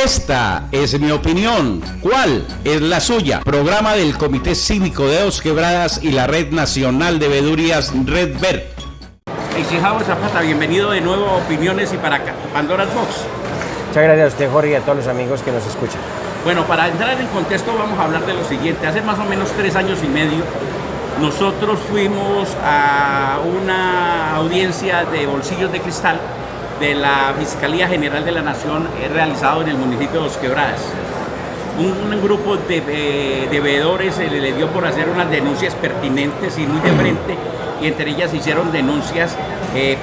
Esta es mi opinión. ¿Cuál es la suya? Programa del Comité Cívico de Dos Quebradas y la Red Nacional de Veedurías Red Verde. Exijados Zapata, bienvenido de nuevo a Opiniones y para Pandora's Box. Muchas gracias a usted, Jorge, y a todos los amigos que nos escuchan. Bueno, para entrar en contexto vamos a hablar de lo siguiente. Hace más o menos 3 años y medio nosotros fuimos a una audiencia de Bolsillos de Cristal de la Fiscalía General de la Nación realizado en el municipio de Dos Quebradas. Un grupo de veedores le dio por hacer unas denuncias pertinentes y muy de frente, y entre ellas hicieron denuncias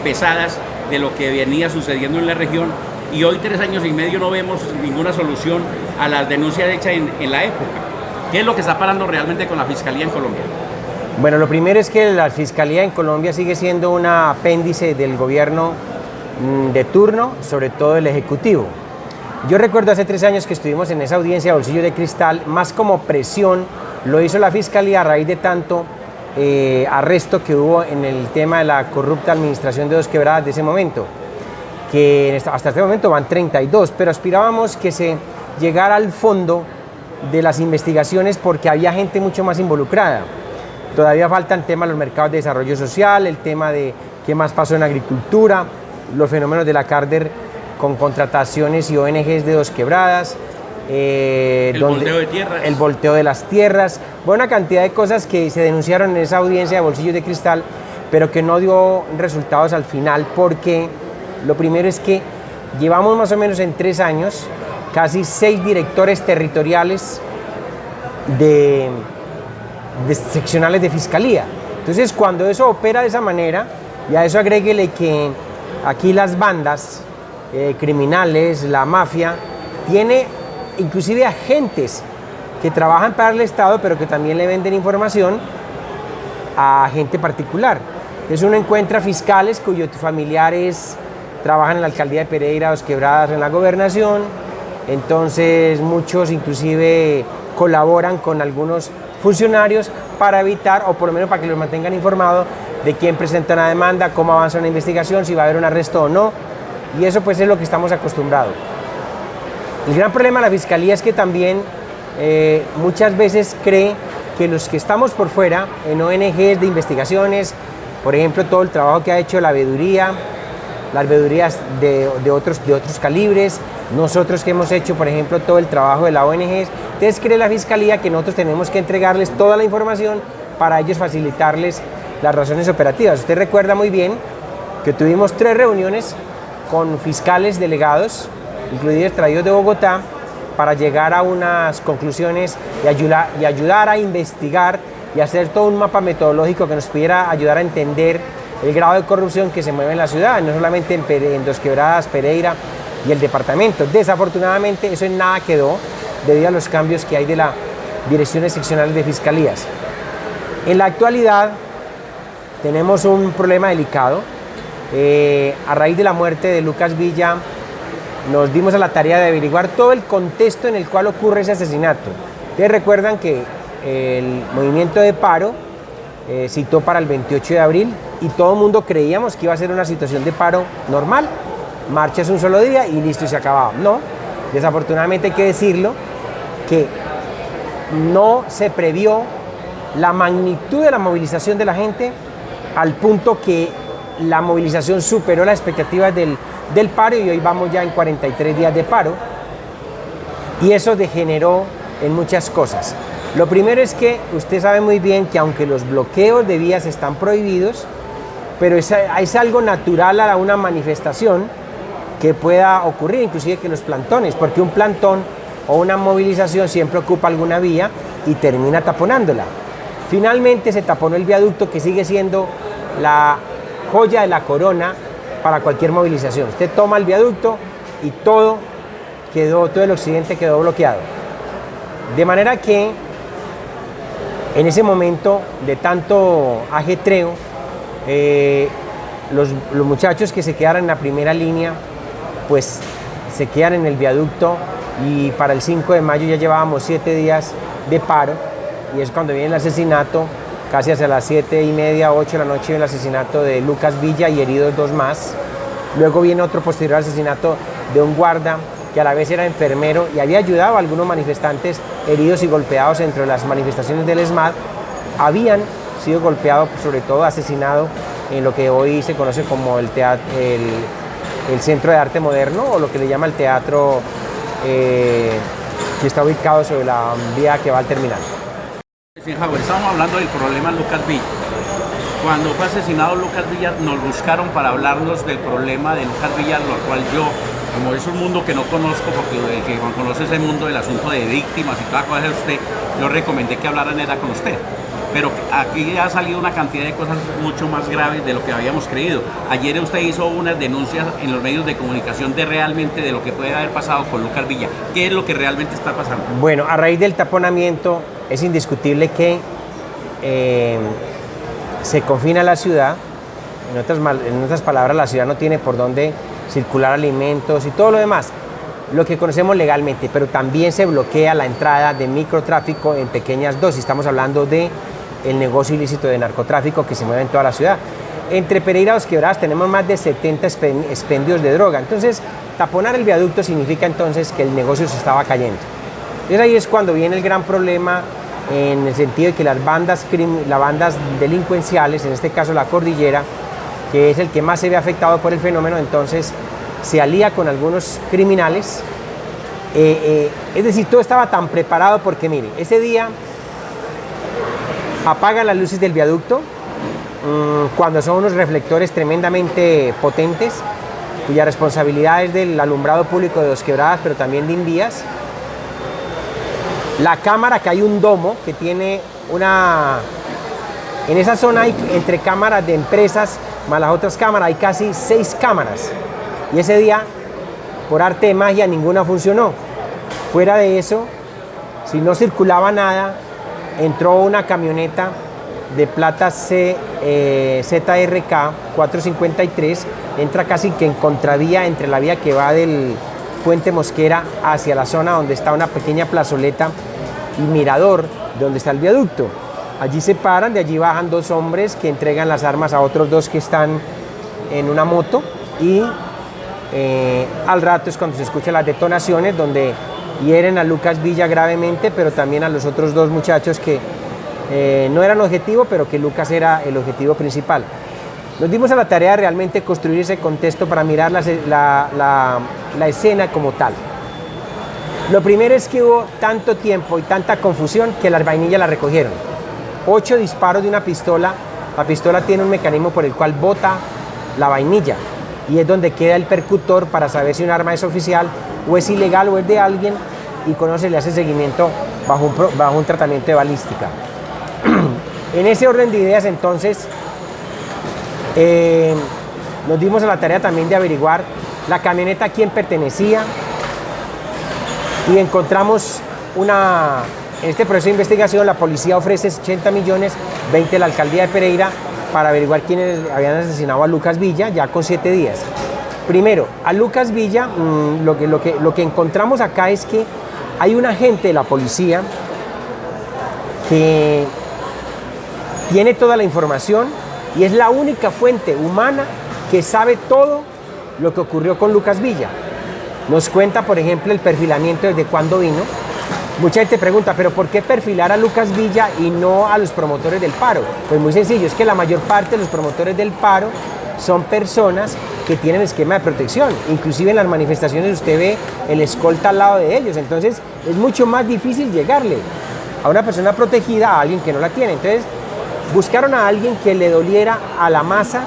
pesadas de lo que venía sucediendo en la región, y hoy 3 años y medio no vemos ninguna solución a las denuncias hechas en la época. ¿Qué es lo que está pasando realmente con la Fiscalía en Colombia? Bueno, lo primero es que la Fiscalía en Colombia sigue siendo un apéndice del gobierno de turno, sobre todo el Ejecutivo. Yo recuerdo hace 3 años que estuvimos en esa audiencia de Bolsillo de Cristal, más como presión lo hizo la Fiscalía a raíz de tanto arresto que hubo en el tema de la corrupta administración de Dos Quebradas de ese momento, que hasta este momento van 32, pero aspirábamos que se llegara al fondo de las investigaciones porque había gente mucho más involucrada. Todavía faltan temas de los mercados de desarrollo social, el tema de qué más pasó en agricultura, los fenómenos de la Carder con contrataciones y ONGs de Dos Quebradas, volteo de tierras. El volteo de las tierras, buena cantidad de cosas que se denunciaron en esa audiencia de Bolsillos de Cristal, pero que no dio resultados al final, porque lo primero es que llevamos más o menos en 3 años casi 6 directores territoriales de seccionales de fiscalía. Entonces, cuando eso opera de esa manera, y a eso agréguele que aquí las bandas criminales, la mafia, tiene inclusive agentes que trabajan para el Estado, pero que también le venden información a gente particular. Entonces uno encuentra fiscales cuyos familiares trabajan en la alcaldía de Pereira, Dos Quebradas, en la gobernación. Entonces muchos inclusive colaboran con algunos funcionarios para evitar, o por lo menos para que los mantengan informados de quién presenta una demanda, cómo avanza una investigación, si va a haber un arresto o no, y eso pues es lo que estamos acostumbrados. El gran problema de la Fiscalía es que también muchas veces cree que los que estamos por fuera, en ONGs de investigaciones, por ejemplo, todo el trabajo que ha hecho la veeduría, las veedurías de otros calibres, nosotros que hemos hecho, por ejemplo, todo el trabajo de la ONG, entonces cree la Fiscalía que nosotros tenemos que entregarles toda la información para ellos facilitarles las razones operativas. Usted recuerda muy bien que tuvimos 3 reuniones con fiscales delegados, incluidos traídos de Bogotá, para llegar a unas conclusiones y ayudar a investigar y hacer todo un mapa metodológico que nos pudiera ayudar a entender el grado de corrupción que se mueve en la ciudad, no solamente en Dos Quebradas, Pereira y el departamento. Desafortunadamente eso en nada quedó debido a los cambios que hay de las direcciones seccionales de fiscalías. En la actualidad tenemos un problema delicado. A raíz de la muerte de Lucas Villa nos dimos a la tarea de averiguar todo el contexto en el cual ocurre ese asesinato. Ustedes recuerdan que el movimiento de paro citó para el 28 de abril y todo el mundo creíamos que iba a ser una situación de paro normal, marchas un solo día y listo y se acababa. No, desafortunadamente hay que decirlo que no se previó la magnitud de la movilización de la gente al punto que la movilización superó las expectativas del paro y hoy vamos ya en 43 días de paro y eso degeneró en muchas cosas. Lo primero es que usted sabe muy bien que aunque los bloqueos de vías están prohibidos, pero es algo natural a una manifestación que pueda ocurrir, inclusive que los plantones, porque un plantón o una movilización siempre ocupa alguna vía y termina taponándola. Finalmente se taponó el viaducto, que sigue siendo la joya de la corona para cualquier movilización. Usted toma el viaducto y todo el occidente quedó bloqueado. De manera que en ese momento de tanto ajetreo, los muchachos que se quedaron en la primera línea, pues se quedan en el viaducto y para el 5 de mayo ya llevábamos 7 días de paro y es cuando viene el asesinato, casi hacia las 7:30, 8 de la noche, el asesinato de Lucas Villa y heridos 2 más. Luego viene otro posterior asesinato de un guarda que a la vez era enfermero y había ayudado a algunos manifestantes heridos y golpeados entre las manifestaciones del ESMAD, habían sido golpeados, sobre todo asesinados en lo que hoy se conoce como el Centro de Arte Moderno, o lo que le llama el teatro que está ubicado sobre la vía que va al terminal. Sí, Javier, estamos hablando del problema Lucas Villa. Cuando fue asesinado Lucas Villa, nos buscaron para hablarnos del problema de Lucas Villa, lo cual yo, como es un mundo que no conozco, porque el que conoce ese mundo del asunto de víctimas y toda cosa de usted, yo recomendé que hablaran era con usted. Pero aquí ha salido una cantidad de cosas mucho más graves de lo que habíamos creído. Ayer usted hizo unas denuncias en los medios de comunicación de realmente de lo que puede haber pasado con Lucas Villa. ¿Qué es lo que realmente está pasando? Bueno, a raíz del taponamiento es indiscutible que se confina la ciudad. En otras palabras, la ciudad no tiene por dónde circular alimentos y todo lo demás, lo que conocemos legalmente, pero también se bloquea la entrada de microtráfico en pequeñas dosis. Estamos hablando de el negocio ilícito de narcotráfico que se mueve en toda la ciudad. Entre Pereira y Dos Quebradas tenemos más de 70 expendios de droga. Entonces, taponar el viaducto significa entonces que el negocio se estaba cayendo. Entonces ahí es cuando viene el gran problema, en el sentido de que las bandas delincuenciales, en este caso la Cordillera, que es el que más se ve afectado por el fenómeno, entonces se alía con algunos criminales. Es decir, todo estaba tan preparado porque, mire, ese día apagan las luces del viaducto cuando son unos reflectores tremendamente potentes, cuya responsabilidad es del alumbrado público de Dos Quebradas, pero también de Invías. La cámara, que hay un domo que tiene una... En esa zona hay, entre cámaras de empresas más las otras cámaras, hay casi 6 cámaras. Y ese día, por arte de magia, ninguna funcionó. Fuera de eso, si no circulaba nada, entró una camioneta de plata ZRK 453, entra casi que en contravía entre la vía que va del Puente Mosquera hacia la zona donde está una pequeña plazoleta y mirador donde está el viaducto. Allí se paran, de allí bajan 2 hombres que entregan las armas a otros 2 que están en una moto, y al rato es cuando se escuchan las detonaciones, donde hieren a Lucas Villa gravemente, pero también a los otros 2 muchachos que no eran objetivo, pero que Lucas era el objetivo principal. Nos dimos a la tarea de realmente construir ese contexto para mirar la escena como tal. Lo primero es que hubo tanto tiempo y tanta confusión que las vainillas las recogieron. 8 disparos de una pistola. La pistola tiene un mecanismo por el cual bota la vainilla, y es donde queda el percutor para saber si un arma es oficial o es ilegal o es de alguien, y con eso se le hace seguimiento bajo un tratamiento de balística. En ese orden de ideas, entonces, nos dimos a la tarea también de averiguar la camioneta a quién pertenecía, y encontramos en este proceso de investigación la policía ofrece 80 millones, 20 la alcaldía de Pereira, para averiguar quiénes habían asesinado a Lucas Villa, ya con 7 días. Primero, a Lucas Villa, lo que encontramos acá es que hay un agente de la policía que tiene toda la información y es la única fuente humana que sabe todo lo que ocurrió con Lucas Villa. Nos cuenta, por ejemplo, el perfilamiento desde cuándo vino. Mucha gente pregunta, ¿pero por qué perfilar a Lucas Villa y no a los promotores del paro? Pues muy sencillo, es que la mayor parte de los promotores del paro son personas que tienen esquema de protección. Inclusive en las manifestaciones usted ve el escolta al lado de ellos. Entonces es mucho más difícil llegarle a una persona protegida a alguien que no la tiene. Entonces buscaron a alguien que le doliera a la masa,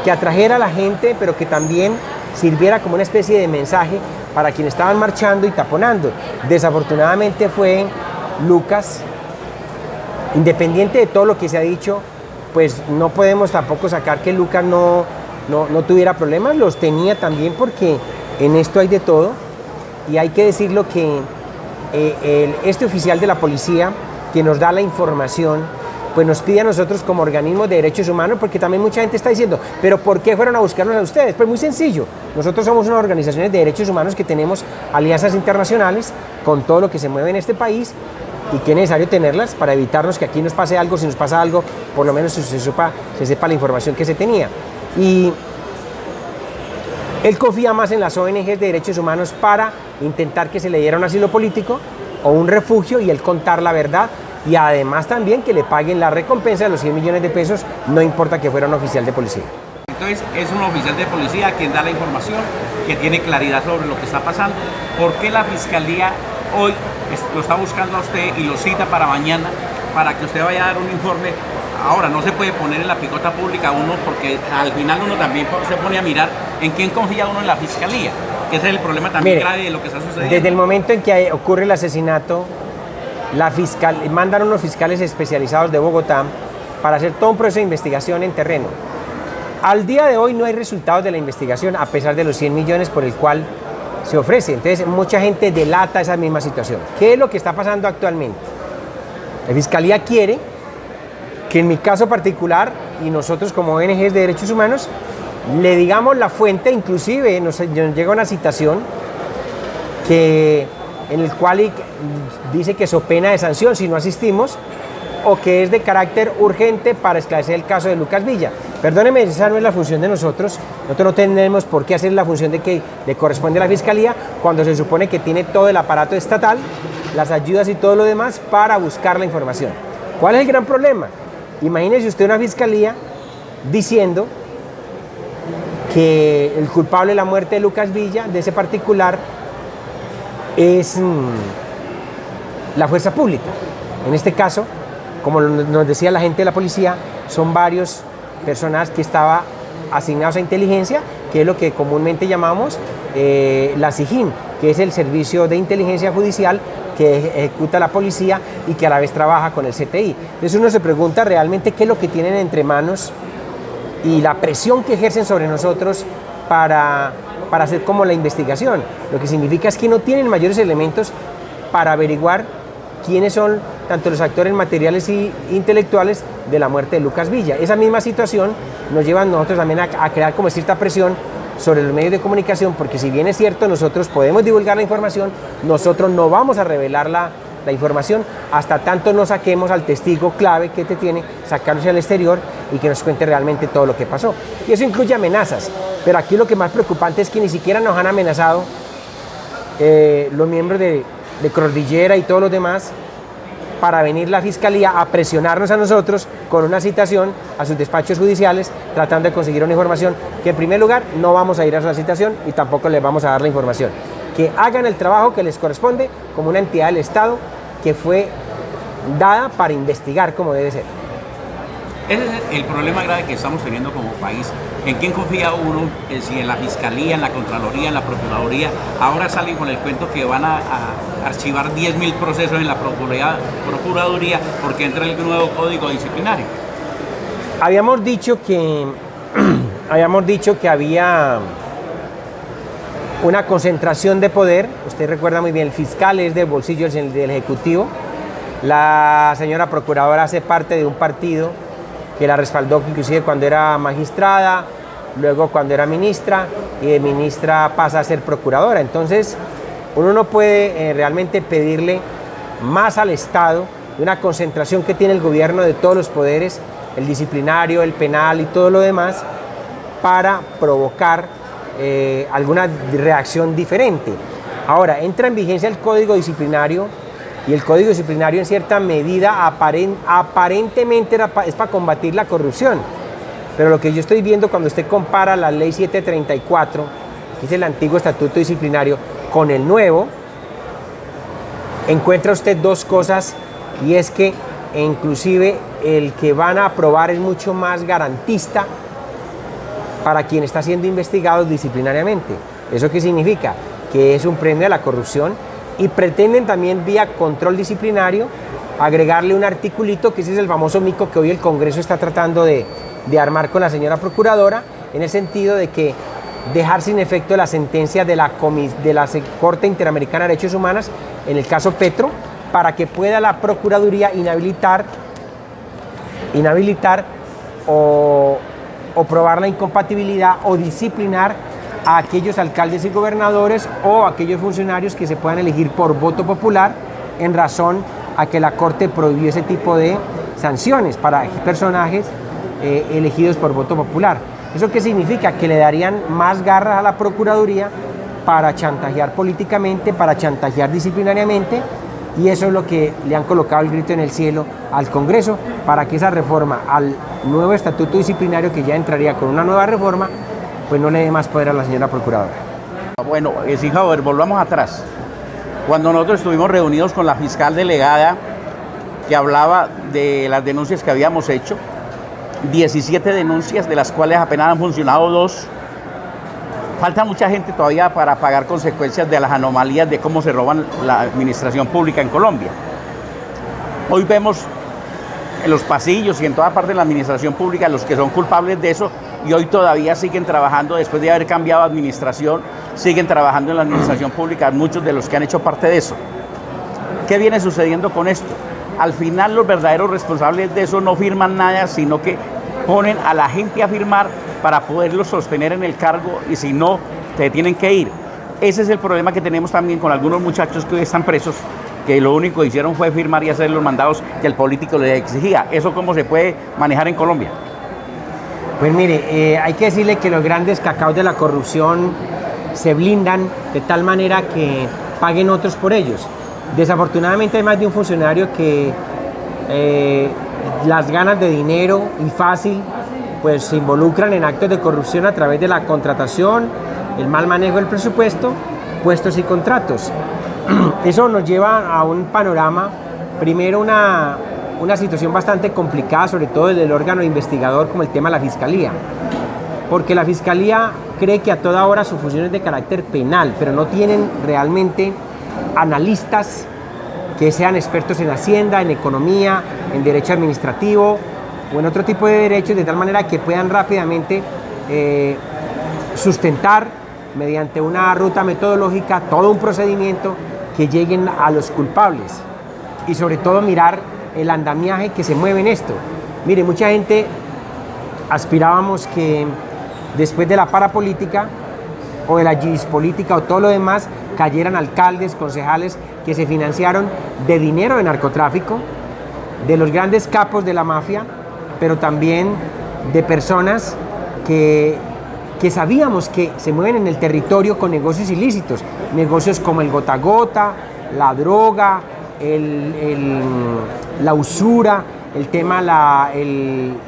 que atrajera a la gente, pero que también sirviera como una especie de mensaje para quienes estaban marchando y taponando. Desafortunadamente fue Lucas. Independiente de todo lo que se ha dicho, pues no podemos tampoco sacar que Lucas no tuviera problemas. Los tenía también, porque en esto hay de todo, y hay que decirlo que este oficial de la policía que nos da la información, pues nos pide a nosotros como organismos de derechos humanos, porque también mucha gente está diciendo, ¿pero por qué fueron a buscarnos a ustedes? Pues muy sencillo, nosotros somos unas organizaciones de derechos humanos que tenemos alianzas internacionales con todo lo que se mueve en este país, y que es necesario tenerlas para evitarnos que aquí nos pase algo. Si nos pasa algo, por lo menos se sepa la información que se tenía. Y Él confía más en las ONGs de derechos humanos para intentar que se le diera un asilo político o un refugio y él contar la verdad y además también que le paguen la recompensa de los 100 millones de pesos, no importa que fuera un oficial de policía. Entonces es un oficial de policía quien da la información, que tiene claridad sobre lo que está pasando. ¿Por qué la Fiscalía hoy lo está buscando a usted y lo cita para mañana para que usted vaya a dar un informe? Ahora, no se puede poner en la picota pública uno porque al final uno también se pone a mirar en quién confía uno en la Fiscalía, que ese es el problema también grave de lo que está sucediendo. Desde el momento en que ocurre el asesinato, mandan unos fiscales especializados de Bogotá para hacer todo un proceso de investigación en terreno. Al día de hoy no hay resultados de la investigación a pesar de los 100 millones por el cual se ofrece. Entonces mucha gente delata esa misma situación. ¿Qué es lo que está pasando actualmente? La Fiscalía quiere que en mi caso particular y nosotros como ONGs de derechos humanos le digamos la fuente, inclusive nos llega una citación en el cual dice que so pena de sanción si no asistimos o que es de carácter urgente para esclarecer el caso de Lucas Villa. Perdóneme, esa no es la función de nosotros no tenemos por qué hacer la función de que le corresponde a la Fiscalía cuando se supone que tiene todo el aparato estatal, las ayudas y todo lo demás para buscar la información. ¿Cuál es el gran problema? Imagínese usted una Fiscalía diciendo que el culpable de la muerte de Lucas Villa, de ese particular, es la fuerza pública. En este caso, como nos decía la gente de la policía, son varios personas que estaban asignados a inteligencia, que es lo que comúnmente llamamos la SIJIN, que es el Servicio de Inteligencia Judicial que ejecuta la policía y que a la vez trabaja con el CTI. Entonces uno se pregunta realmente qué es lo que tienen entre manos y la presión que ejercen sobre nosotros para hacer como la investigación. Lo que significa es que no tienen mayores elementos para averiguar quiénes son tanto los actores materiales y intelectuales de la muerte de Lucas Villa. Esa misma situación nos lleva a nosotros también a crear como cierta presión sobre los medios de comunicación, porque si bien es cierto, nosotros podemos divulgar la información, nosotros no vamos a revelar la información hasta tanto no saquemos al testigo clave que tiene, sacarlo hacia el exterior y que nos cuente realmente todo lo que pasó. Y eso incluye amenazas, pero aquí lo que más preocupante es que ni siquiera nos han amenazado los miembros de Cordillera y todos los demás para venir la Fiscalía a presionarnos a nosotros con una citación a sus despachos judiciales tratando de conseguir una información que en primer lugar no vamos a ir a esa citación y tampoco les vamos a dar la información. Que hagan el trabajo que les corresponde como una entidad del Estado que fue dada para investigar como debe ser. Ese es el problema grave que estamos teniendo como país. ¿En quién confía uno? Si en la Fiscalía, en la Contraloría, en la Procuraduría. Ahora salen con el cuento que van a archivar 10.000 procesos en la Procuraduría porque entra el nuevo Código Disciplinario. Habíamos dicho que había una concentración de poder. Usted recuerda muy bien, el fiscal es del bolsillo del Ejecutivo. La señora Procuradora hace parte de un partido que la respaldó inclusive cuando era magistrada, luego cuando era ministra, y de ministra pasa a ser procuradora. Entonces, uno no puede realmente pedirle más al Estado de una concentración que tiene el gobierno de todos los poderes, el disciplinario, el penal y todo lo demás, para provocar alguna reacción diferente. Ahora, entra en vigencia el Código Disciplinario, y el Código Disciplinario en cierta medida aparentemente es para combatir la corrupción. Pero lo que yo estoy viendo cuando usted compara la Ley 734, que es el antiguo Estatuto Disciplinario, con el nuevo, encuentra usted dos cosas, y es que inclusive el que van a aprobar es mucho más garantista para quien está siendo investigado disciplinariamente. ¿Eso qué significa? Que es un premio a la corrupción. Y pretenden también vía control disciplinario agregarle un articulito, que ese es el famoso mico que hoy el Congreso está tratando de armar con la señora Procuradora, en el sentido de que dejar sin efecto la sentencia de la Corte Interamericana de Derechos Humanos, en el caso Petro, para que pueda la Procuraduría inhabilitar o probar la incompatibilidad o disciplinar a aquellos alcaldes y gobernadores o aquellos funcionarios que se puedan elegir por voto popular en razón a que la Corte prohibió ese tipo de sanciones para personajes elegidos por voto popular. ¿Eso qué significa? Que le darían más garras a la Procuraduría para chantajear políticamente, para chantajear disciplinariamente, y eso es lo que le han colocado el grito en el cielo al Congreso para que esa reforma al nuevo estatuto disciplinario, que ya entraría con una nueva reforma, pues no le dé más poder a la señora Procuradora. Bueno, Eisenhower, volvamos atrás. Cuando nosotros estuvimos reunidos con la fiscal delegada que hablaba de las denuncias que habíamos hecho, 17 denuncias, de las cuales apenas han funcionado 2. Falta mucha gente todavía para pagar consecuencias de las anomalías de cómo se roban la administración pública en Colombia. Hoy vemos en los pasillos y en toda parte de la administración pública los que son culpables de eso, y hoy todavía siguen trabajando después de haber cambiado administración, siguen trabajando en la administración pública, muchos de los que han hecho parte de eso. ¿Qué viene sucediendo con esto? Al final los verdaderos responsables de eso no firman nada, sino que ponen a la gente a firmar para poderlos sostener en el cargo, y si no, se tienen que ir. Ese es el problema que tenemos también con algunos muchachos que hoy están presos, que lo único que hicieron fue firmar y hacer los mandados que el político les exigía. ¿Eso cómo se puede manejar en Colombia? Pues mire, hay que decirle que los grandes cacaos de la corrupción se blindan de tal manera que paguen otros por ellos. Desafortunadamente hay más de un funcionario que las ganas de dinero y fácil pues se involucran en actos de corrupción a través de la contratación, el mal manejo del presupuesto, puestos y contratos. Eso nos lleva a un panorama, primero una situación bastante complicada, sobre todo desde el órgano investigador, como el tema de la Fiscalía. Porque la Fiscalía cree que a toda hora su función es de carácter penal, pero no tienen realmente analistas que sean expertos en Hacienda, en economía, en derecho administrativo o en otro tipo de derechos, de tal manera que puedan rápidamente sustentar mediante una ruta metodológica todo un procedimiento que lleguen a los culpables, y sobre todo mirar el andamiaje que se mueve en esto. Mire, mucha gente aspirábamos que después de la parapolítica o de la política o todo lo demás cayeran alcaldes, concejales que se financiaron de dinero de narcotráfico, de los grandes capos de la mafia, pero también de personas que sabíamos que se mueven en el territorio con negocios ilícitos, negocios como el gota a gota, la droga, la usura, el tema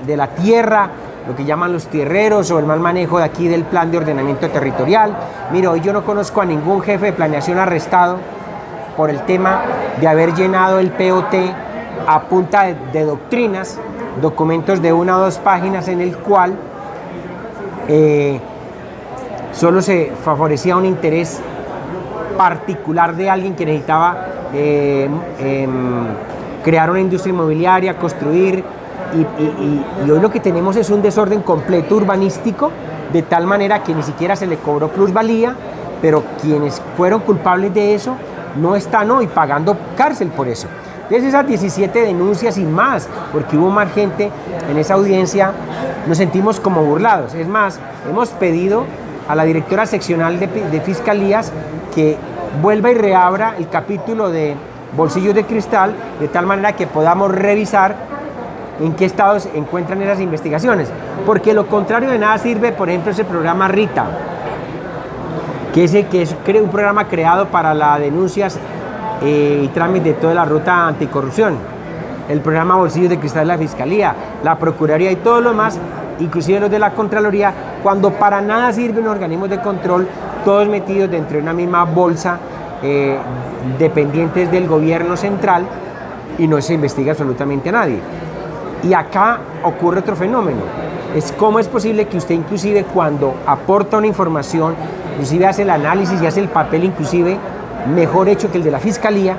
de la tierra, lo que llaman los tierreros, o el mal manejo de aquí del plan de ordenamiento territorial. Mira, hoy yo no conozco a ningún jefe de planeación arrestado por el tema de haber llenado el POT a punta de doctrinas, documentos de 1 o 2 páginas en el cual solo se favorecía un interés particular de alguien que necesitaba crear una industria inmobiliaria, construir, y hoy lo que tenemos es un desorden completo urbanístico, de tal manera que ni siquiera se le cobró plusvalía, pero quienes fueron culpables de eso no están hoy pagando cárcel por eso. Entonces esas 17 denuncias y más, porque hubo más gente en esa audiencia, nos sentimos como burlados. Es más, hemos pedido a la directora seccional de Fiscalías que vuelva y reabra el capítulo de Bolsillos de Cristal, de tal manera que podamos revisar en qué estado se encuentran esas investigaciones. Porque lo contrario de nada sirve, por ejemplo, ese programa RITA, que es un programa creado para las denuncias y trámites de toda la ruta anticorrupción. El programa Bolsillos de Cristal de la Fiscalía, la Procuraduría y todo lo demás, inclusive los de la Contraloría, cuando para nada sirven organismos de control, todos metidos dentro de una misma bolsa, dependientes del gobierno central, y no se investiga absolutamente a nadie. Y acá ocurre otro fenómeno. Es cómo es posible que usted, inclusive cuando aporta una información, inclusive hace el análisis y hace el papel inclusive mejor hecho que el de la Fiscalía,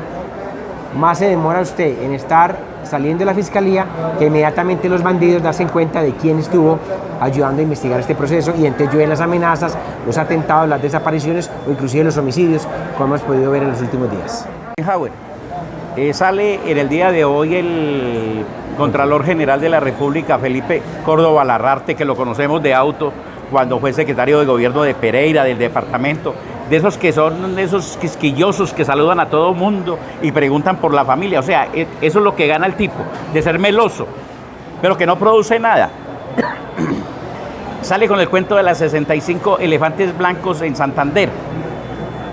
más se demora usted en estar saliendo de la Fiscalía, que inmediatamente los bandidos darse cuenta de quién estuvo ayudando a investigar este proceso, y entonces llueven las amenazas, los atentados, las desapariciones o inclusive los homicidios, como hemos podido ver en los últimos días. Sale en el día de hoy el Contralor General de la República, Felipe Córdoba Larrarte, que lo conocemos de auto cuando fue secretario de gobierno de Pereira, del departamento, de esos que son esos quisquillosos que saludan a todo mundo y preguntan por la familia. O sea, eso es lo que gana el tipo, de ser meloso, pero que no produce nada. sale con el cuento de las 65 elefantes blancos en Santander.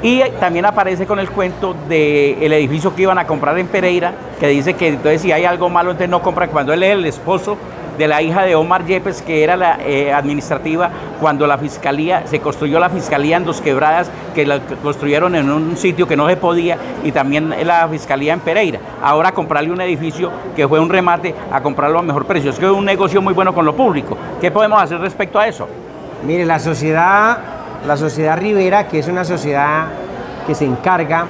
Y también aparece con el cuento del edificio que iban a comprar en Pereira, que dice que entonces si hay algo malo, entonces no compran, cuando él es el esposo de la hija de Omar Yepes, que era la administrativa, cuando la fiscalía, se construyó la fiscalía en Dos Quebradas, que la construyeron en un sitio que no se podía, y también la fiscalía en Pereira. Ahora comprarle un edificio que fue un remate a comprarlo a mejor precio. Es que es un negocio muy bueno con lo público. ¿Qué podemos hacer respecto a eso? Mire, la sociedad Rivera, que es una sociedad que se encarga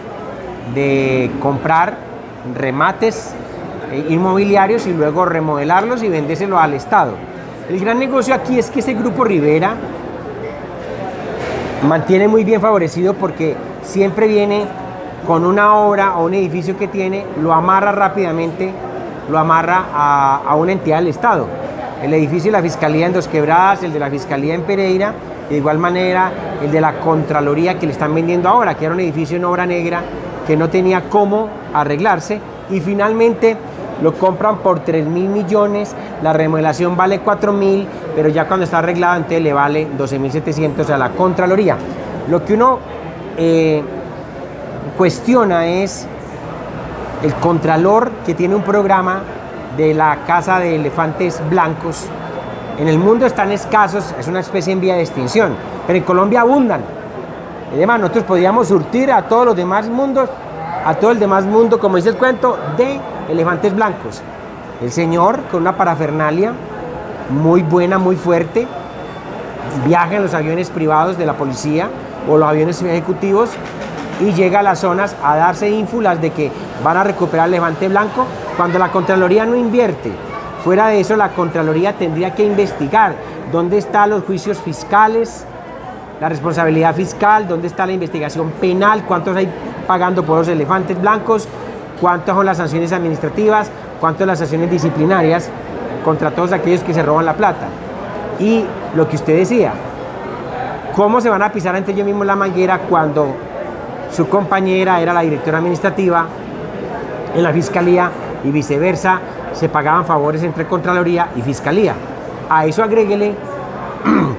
de comprar remates inmobiliarios y luego remodelarlos y vendérselo al Estado. El gran negocio aquí es que ese grupo Rivera mantiene muy bien favorecido porque siempre viene con una obra o un edificio que tiene, lo amarra rápidamente, lo amarra a una entidad del Estado. El edificio de la Fiscalía en Dos Quebradas, el de la Fiscalía en Pereira, de igual manera el de la Contraloría que le están vendiendo ahora, que era un edificio en obra negra que no tenía cómo arreglarse, y finalmente lo compran por 3.000 millones, la remodelación vale 4.000, pero ya cuando está arreglado entonces le vale 12.700 a la Contraloría. Lo que uno cuestiona es el Contralor, que tiene un programa de la caza de elefantes blancos. En el mundo están escasos, es una especie en vía de extinción, pero en Colombia abundan. Además, nosotros podríamos surtir a todos los demás mundos, a todo el demás mundo, como dice el cuento, de elefantes blancos. El señor, con una parafernalia muy buena, muy fuerte, viaja en los aviones privados de la policía o los aviones ejecutivos y llega a las zonas a darse ínfulas de que van a recuperar el elefante blanco cuando la Contraloría no invierte. Fuera de eso, la Contraloría tendría que investigar dónde están los juicios fiscales, la responsabilidad fiscal, dónde está la investigación penal, cuántos hay pagando por los elefantes blancos, cuántas son las sanciones administrativas, cuántas las sanciones disciplinarias contra todos aquellos que se roban la plata. Y lo que usted decía, ¿cómo se van a pisar entre ellos mismos la manguera cuando su compañera era la directora administrativa en la Fiscalía y viceversa? Se pagaban favores entre Contraloría y Fiscalía. A eso agréguele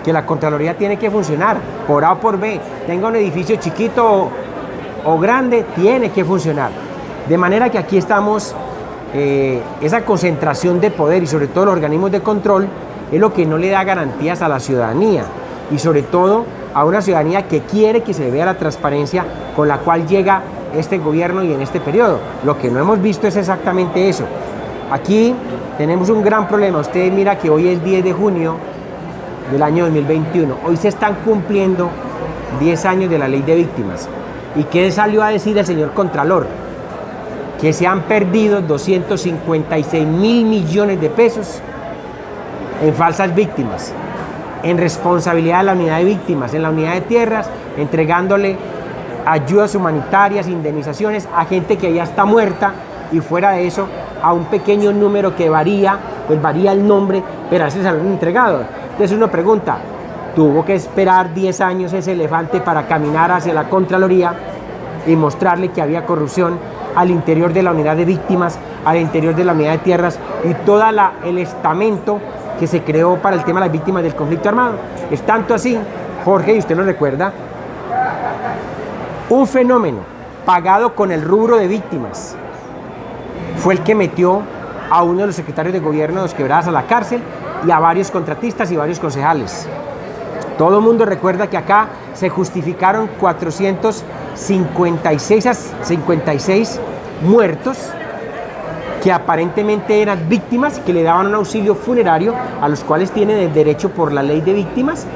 que la Contraloría tiene que funcionar por A o por B. Tenga un edificio chiquito o grande, tiene que funcionar. De manera que aquí estamos, esa concentración de poder y sobre todo los organismos de control es lo que no le da garantías a la ciudadanía y sobre todo a una ciudadanía que quiere que se vea la transparencia con la cual llega este gobierno y en este periodo. Lo que no hemos visto es exactamente eso. Aquí tenemos un gran problema. Usted mira que hoy es 10 de junio del año 2021. Hoy se están cumpliendo 10 años de la ley de víctimas. ¿Y qué salió a decir el señor Contralor? Que se han perdido 256.000 millones de pesos en falsas víctimas, en responsabilidad de la unidad de víctimas, en la unidad de tierras, entregándole ayudas humanitarias, indemnizaciones a gente que ya está muerta y fuera de eso a un pequeño número que varía, pues varía el nombre, pero a veces se lo han entregado. Entonces uno pregunta, ¿tuvo que esperar 10 años ese elefante para caminar hacia la Contraloría y mostrarle que había corrupción al interior de la unidad de víctimas, al interior de la unidad de tierras y todo el estamento que se creó para el tema de las víctimas del conflicto armado? Es tanto así, Jorge, y usted lo recuerda, un fenómeno pagado con el rubro de víctimas fue el que metió a uno de los secretarios de gobierno de Dos Quebradas a la cárcel y a varios contratistas y varios concejales. Todo el mundo recuerda que acá se justificaron 456 muertos que aparentemente eran víctimas que le daban un auxilio funerario a los cuales tienen el derecho por la ley de víctimas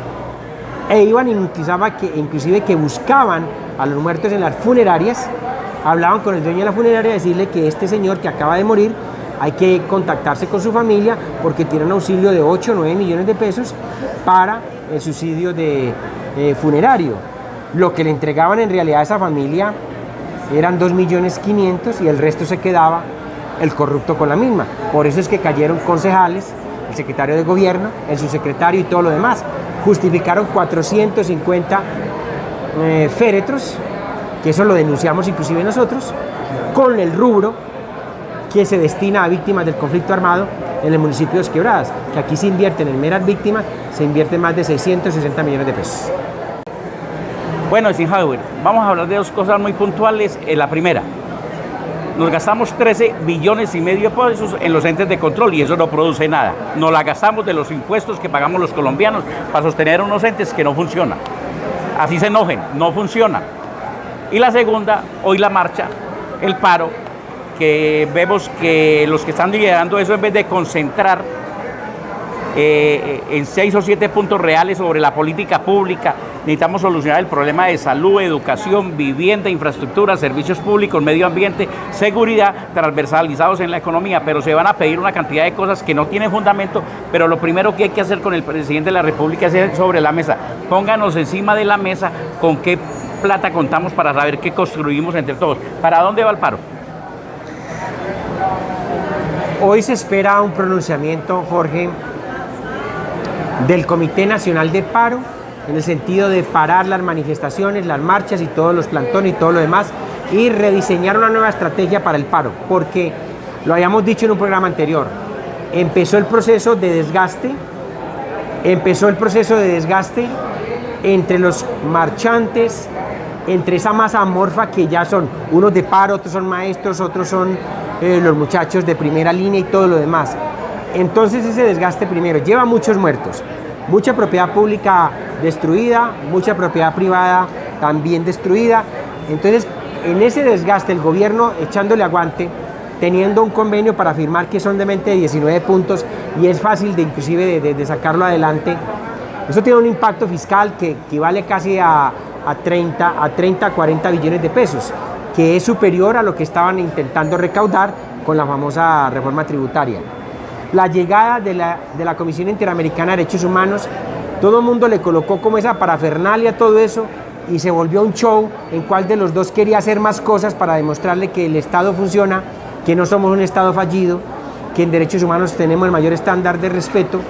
e iban inclusive que buscaban a los muertos en las funerarias, hablaban con el dueño de la funeraria y decirle que este señor que acaba de morir hay que contactarse con su familia porque tiene un auxilio de 8 o 9 millones de pesos para el subsidio de funerario. Lo que le entregaban en realidad a esa familia eran 2.500.000 y el resto se quedaba el corrupto con la misma. Por eso es que cayeron concejales, el secretario de gobierno, el subsecretario y todo lo demás. Justificaron 450 féretros, que eso lo denunciamos inclusive nosotros, con el rubro que se destina a víctimas del conflicto armado en el municipio de Dos Quebradas, que aquí se invierten en meras víctimas se invierten más de 660 millones de pesos. Bueno, Eisenhower, vamos a hablar de dos cosas muy puntuales. La primera, nos gastamos 13 billones y medio de pesos en los entes de control y eso no produce nada. Nos la gastamos de los impuestos que pagamos los colombianos para sostener unos entes que no funcionan. Así se enojen, no funciona. Y la segunda, hoy la marcha, el paro, que vemos que los que están liderando eso, en vez de concentrar en 6 o 7 puntos reales sobre la política pública, necesitamos solucionar el problema de salud, educación, vivienda, infraestructura, servicios públicos, medio ambiente, seguridad, transversalizados en la economía, pero se van a pedir una cantidad de cosas que no tienen fundamento, pero lo primero que hay que hacer con el presidente de la República es hacer sobre la mesa. Pónganos encima de la mesa con qué plata contamos para saber qué construimos entre todos. ¿Para dónde va el paro? Hoy se espera un pronunciamiento, Jorge, del Comité Nacional de Paro, en el sentido de parar las manifestaciones, las marchas y todos los plantones y todo lo demás, y rediseñar una nueva estrategia para el paro, porque lo habíamos dicho en un programa anterior, empezó el proceso de desgaste entre los marchantes, entre esa masa amorfa que ya son unos de paro, otros son maestros, otros son los muchachos de primera línea y todo lo demás. Entonces ese desgaste primero lleva muchos muertos, mucha propiedad pública destruida, mucha propiedad privada también destruida. Entonces en ese desgaste el gobierno echándole aguante, teniendo un convenio para firmar que son de 19 puntos y es fácil de inclusive de sacarlo adelante. Eso tiene un impacto fiscal que equivale casi a 30 a 40 billones de pesos, que es superior a lo que estaban intentando recaudar con la famosa reforma tributaria. La llegada de la Comisión Interamericana de Derechos Humanos, todo el mundo le colocó como esa parafernalia a todo eso y se volvió un show en cual de los dos quería hacer más cosas para demostrarle que el Estado funciona, que no somos un Estado fallido, que en derechos humanos tenemos el mayor estándar de respeto,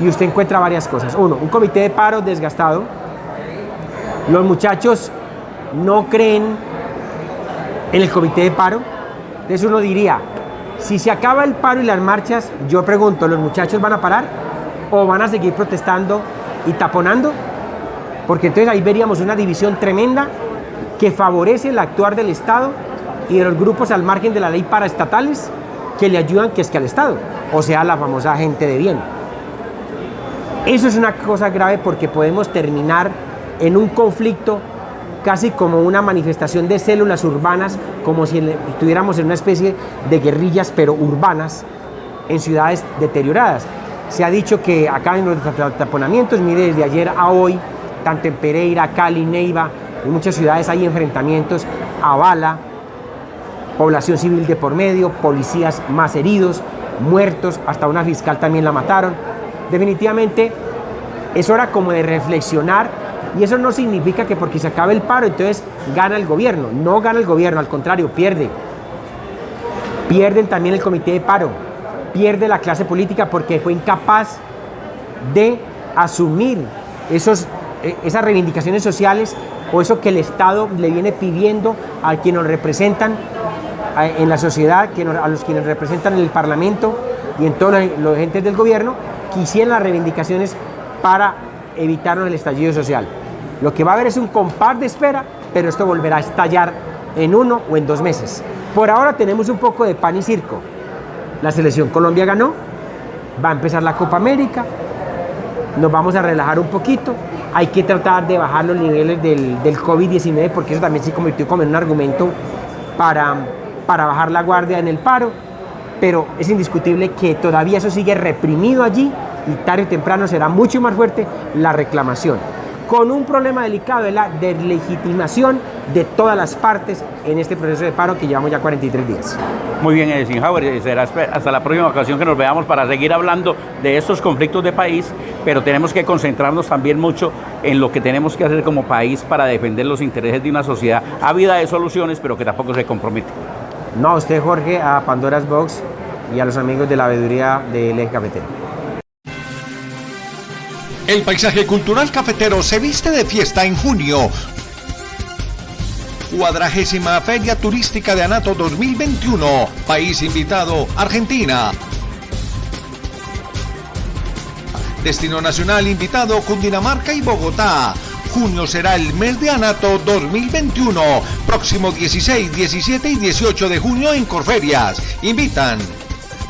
y usted encuentra varias cosas. Uno, un comité de paro desgastado. Los muchachos no creen en el comité de paro. Entonces uno diría, si se acaba el paro y las marchas, yo pregunto, ¿los muchachos van a parar o van a seguir protestando y taponando? Porque entonces ahí veríamos una división tremenda que favorece el actuar del Estado y de los grupos al margen de la ley paraestatales que le ayudan que es que al Estado, o sea, la famosa gente de bien. Eso es una cosa grave porque podemos terminar en un conflicto casi como una manifestación de células urbanas, como si estuviéramos en una especie de guerrillas, pero urbanas, en ciudades deterioradas. Se ha dicho que acá en los taponamientos, mire, desde ayer a hoy, tanto en Pereira, Cali, Neiva, en muchas ciudades hay enfrentamientos a bala, población civil de por medio, policías más heridos, muertos, hasta una fiscal también la mataron. Definitivamente es hora como de reflexionar. Y eso no significa que porque se acabe el paro, entonces gana el gobierno. No gana el gobierno, al contrario, pierde. Pierden también el comité de paro. Pierde la clase política porque fue incapaz de asumir esas reivindicaciones sociales o eso que el Estado le viene pidiendo a quienes nos representan en la sociedad, a los quienes representan en el Parlamento y en todos los entes del gobierno, quisieran las reivindicaciones para evitarnos el estallido social. Lo que va a haber es un compás de espera, pero esto volverá a estallar en 1 o en 2 meses. Por ahora tenemos un poco de pan y circo. La selección Colombia ganó, va a empezar la Copa América, nos vamos a relajar un poquito, hay que tratar de bajar los niveles del COVID-19 porque eso también se convirtió como en un argumento para bajar la guardia en el paro, pero es indiscutible que todavía eso sigue reprimido allí y tarde o temprano será mucho más fuerte la reclamación, con un problema delicado de la deslegitimación de todas las partes en este proceso de paro que llevamos ya 43 días. Muy bien, Eisenhower, será hasta la próxima ocasión que nos veamos para seguir hablando de estos conflictos de país, pero tenemos que concentrarnos también mucho en lo que tenemos que hacer como país para defender los intereses de una sociedad ávida de soluciones, pero que tampoco se compromete. No, a usted, Jorge, a Pandora's Box y a los amigos de la veeduría del Eje Cafetero. El paisaje cultural cafetero se viste de fiesta en junio. 40ª Feria Turística de Anato 2021. País invitado, Argentina. Destino nacional invitado Cundinamarca y Bogotá. Junio será el mes de Anato 2021. Próximo 16, 17 y 18 de junio en Corferias. Invitan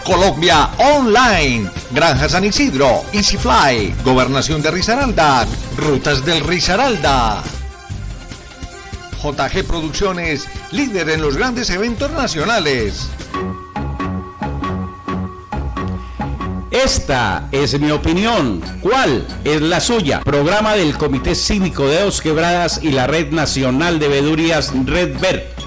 Colombia Online, Granja San Isidro, EasyFly, Gobernación de Risaralda, Rutas del Risaralda. JG Producciones, líder en los grandes eventos nacionales. Esta es mi opinión. ¿Cuál es la suya? Programa del Comité Cívico de Dos Quebradas y la Red Nacional de Veedurías Red Ver.